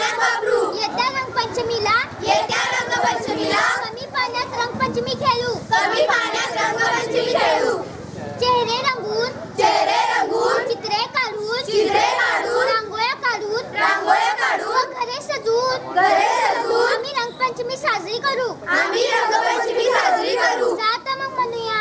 पाण्यात वापरू. येत्या रंगपंचमीला कमी पाण्यात रंगपंचमी खेळू. कमी पाण्यात रंगपंचमी खेळू. चेहरे रंगून चित्रे काढून रांगोळ्या काढून व घरे सजवून आम्ही रंगपंचमी साजरी करू. जाता मग म्हणूया.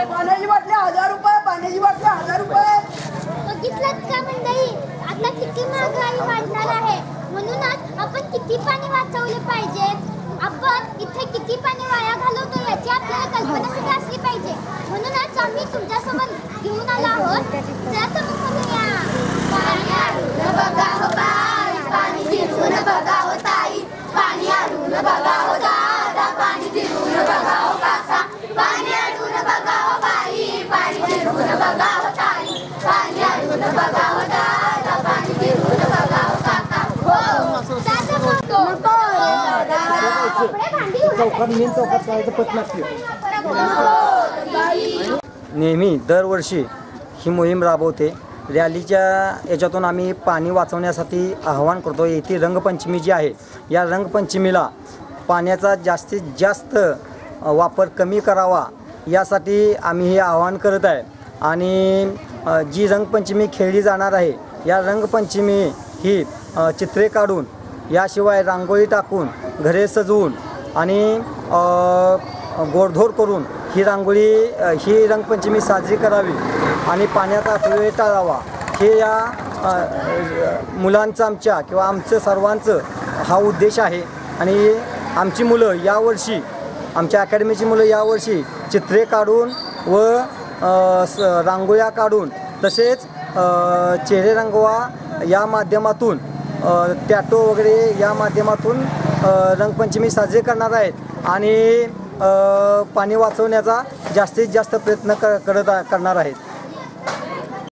पाण्याची बाटली 1000 रुपये, पाण्याची बाटली 1000 रुपये. बघितलं का मंडळी, आता किती महागाई वाढणार आहे. म्हणूनच आपण किती पाणी वाचवले पाहिजे. आपण इथे किती पाणी वाया घालवतो याची आपल्याला कल्पना सुद्धा असली पाहिजे. म्हणूनच आम्ही तुमच्यासोबत घेऊन आलो आहोत. चला तर मग म्हणूया. पाणी आणून बघा हो बाई, पाणी जिरून बघा हो ताई, पाणी आणून बघा हो दादा, पाणी जिरून बघा हो काका, पाणी आणून बघा हो बाई, पाणी जिरून बघा हो ताई, पाणी आणून बघा हो दादा, पाणी जिरून बघा हो काका. नेहमी दरवर्षी ही मोहीम राबवते. रॅलीच्या याच्यातून आम्ही पाणी वाचवण्यासाठी आवाहन करतो. येथे रंगपंचमी जी आहे, या रंगपंचमीला पाण्याचा जास्तीत जास्त वापर कमी करावा यासाठी आम्ही हे आवाहन करत आहे. आणि जी रंगपंचमी खेळली जाणार आहे, या रंगपंचमी ही चित्रे काढून, याशिवाय रांगोळी टाकून, घरे सजवून आणि गोडधोड करून ही रंगपंचमी साजरी करावी आणि पाण्याचा अपव्यय टाळावा. हे या मुलांचं आमच्या किंवा आमचं सर्वांचं हा उद्देश आहे. आणि आमची मुलं यावर्षी, आमच्या अकॅडमीची मुलं यावर्षी चित्रे काढून व रांगोळ्या काढून तसेच चेहरे रंगवा या माध्यमातून, टॅटो वगैरे या माध्यमातून रंगपंचमी साजरी करणार आहेत. आणि पाणी वाचवण्याचा जास्तीत जास्त प्रयत्न करणार आहेत.